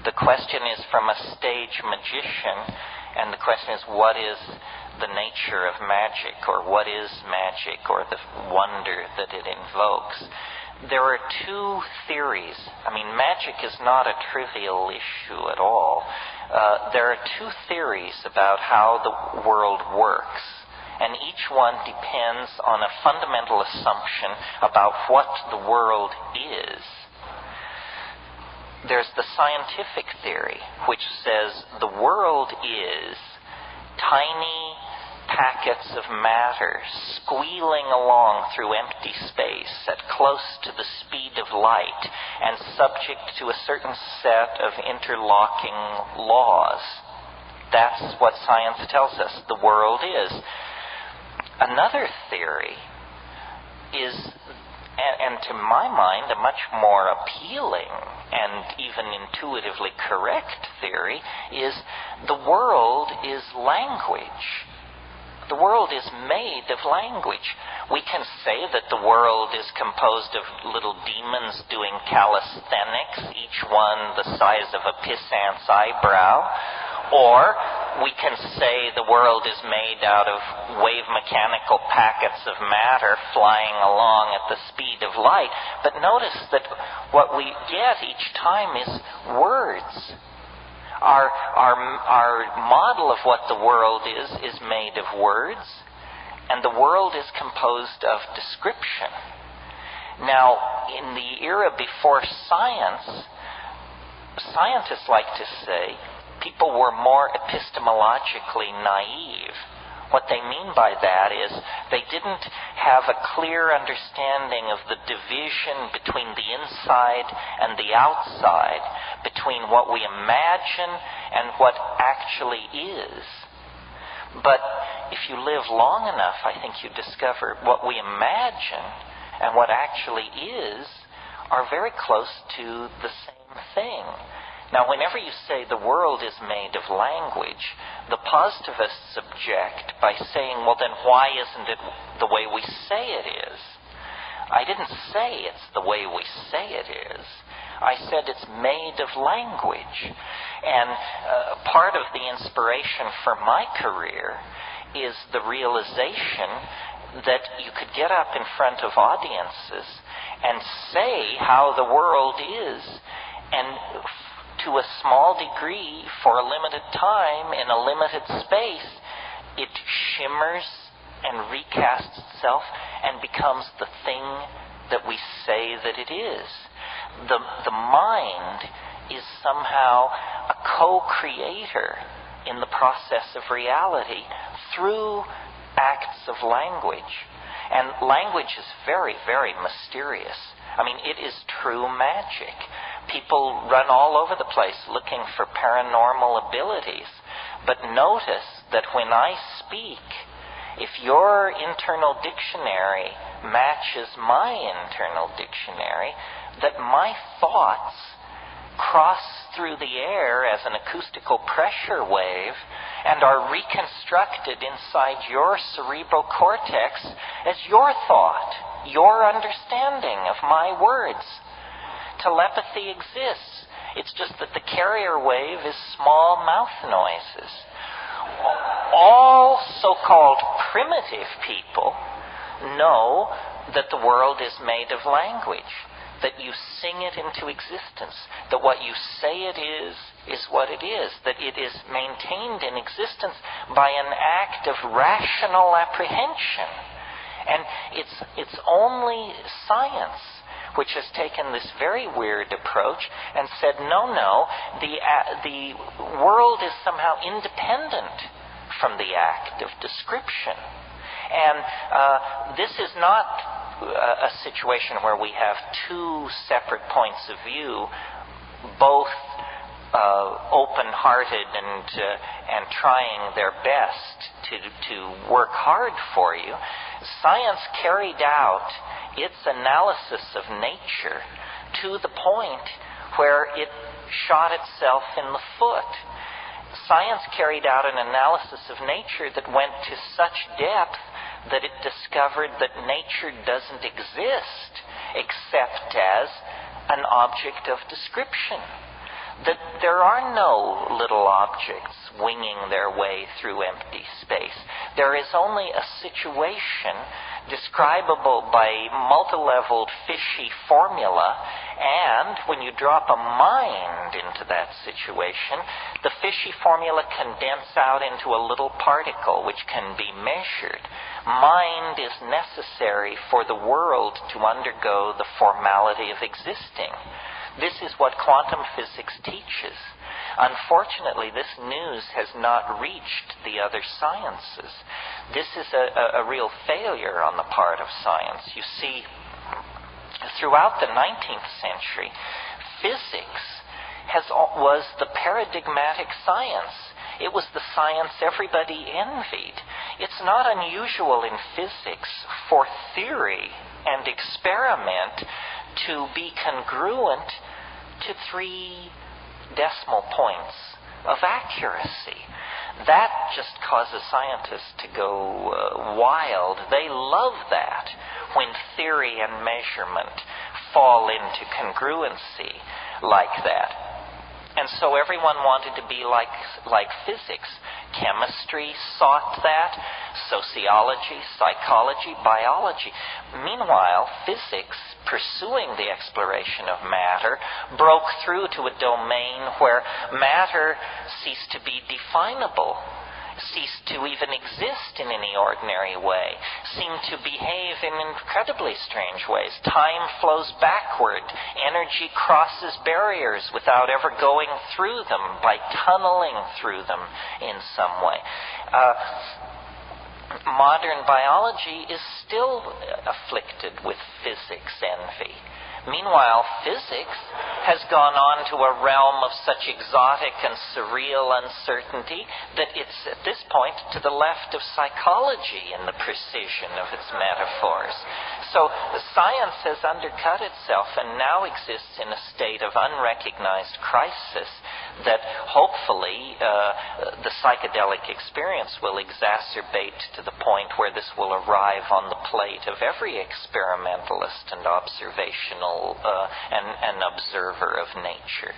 the question is from a stage magician, and the question is, what is the nature of magic, or what is magic, or the wonder that it invokes? There are two theories. I mean, magic is not a trivial issue at all. There are two theories about how the world works, and each one depends on a fundamental assumption about what the world is. There's the scientific theory, which says the world is tiny packets of matter squealing along through empty space at close to the speed of light and subject to a certain set of interlocking laws. That's what science tells us the world is. Another theory is, and to my mind, a much more appealing and even intuitively correct theory, is the world is language. The world is made of language. We can say that the world is composed of little demons doing calisthenics, each one the size of a pissant's eyebrow. Or we can say the world is made out of wave mechanical packets of matter flying along at the speed of light. But notice that what we get each time is words. Our model of what the world is made of words, and the world is composed of description. Now, in the era before science, scientists like to say people were more epistemologically naive. What they mean by that is they didn't have a clear understanding of the division between the inside and the outside, between what we imagine and what actually is. But if you live long enough, I think you discover what we imagine and what actually is are very close to the same thing. Now, whenever you say the world is made of language, the positivists object by saying, well, then why isn't it the way we say it is? I didn't say it's the way we say it is. I said it's made of language. And part of the inspiration for my career is the realization that you could get up in front of audiences and say how the world is, and to a small degree, for a limited time, in a limited space, it shimmers and recasts itself and becomes the thing that we say that it is. The mind is somehow a co-creator in the process of reality through acts of language. And language is very, very mysterious. I mean, it is true magic. People run all over the place looking for paranormal abilities. But notice that when I speak, if your internal dictionary matches my internal dictionary, that my thoughts cross through the air as an acoustical pressure wave and are reconstructed inside your cerebral cortex as your thought, your understanding of my words. Telepathy exists. It's just that the carrier wave is small mouth noises. All so-called primitive people know that the world is made of language, that you sing it into existence, that what you say it is what it is, that it is maintained in existence by an act of rational apprehension. And it's only science which has taken this very weird approach and said, no, the world is somehow independent from the act of description. And this is not a situation where we have two separate points of view, both open-hearted and trying their best to work hard for you. Science carried out its analysis of nature to the point where it shot itself in the foot. Science carried out an analysis of nature that went to such depth that it discovered that nature doesn't exist except as an object of description. that there are no little objects winging their way through empty space. There is only a situation describable by multi-leveled fishy formula, and when you drop a mind into that situation, the fishy formula condense out into a little particle which can be measured. Mind is necessary for the world to undergo the formality of existing. This is what quantum physics teaches. Unfortunately, this news has not reached the other sciences. This is a real failure on the part of science. You see, throughout the 19th century, physics was the paradigmatic science. It was the science everybody envied. It's not unusual in physics for theory and experiment to be congruent to 3 decimal points of accuracy. That just causes scientists to go wild. They love that when theory and measurement fall into congruency like that. And so everyone wanted to be like physics. Chemistry sought that, sociology, psychology, biology. Meanwhile, physics, pursuing the exploration of matter, broke through to a domain where matter ceased to be definable, ceased to even exist in any ordinary way, seemed to behave in incredibly strange ways. Time flows backward. Energy crosses barriers without ever going through them, by tunneling through them in some way. Modern biology is still afflicted with physics envy. Meanwhile, physics has gone on to a realm of such exotic and surreal uncertainty that it's at this point to the left of psychology in the precision of its metaphors. So science has undercut itself and now exists in a state of unrecognized crisis that hopefully the psychedelic experience will exacerbate to the point where this will arrive on the plate of every experimentalist and observational and observer of nature.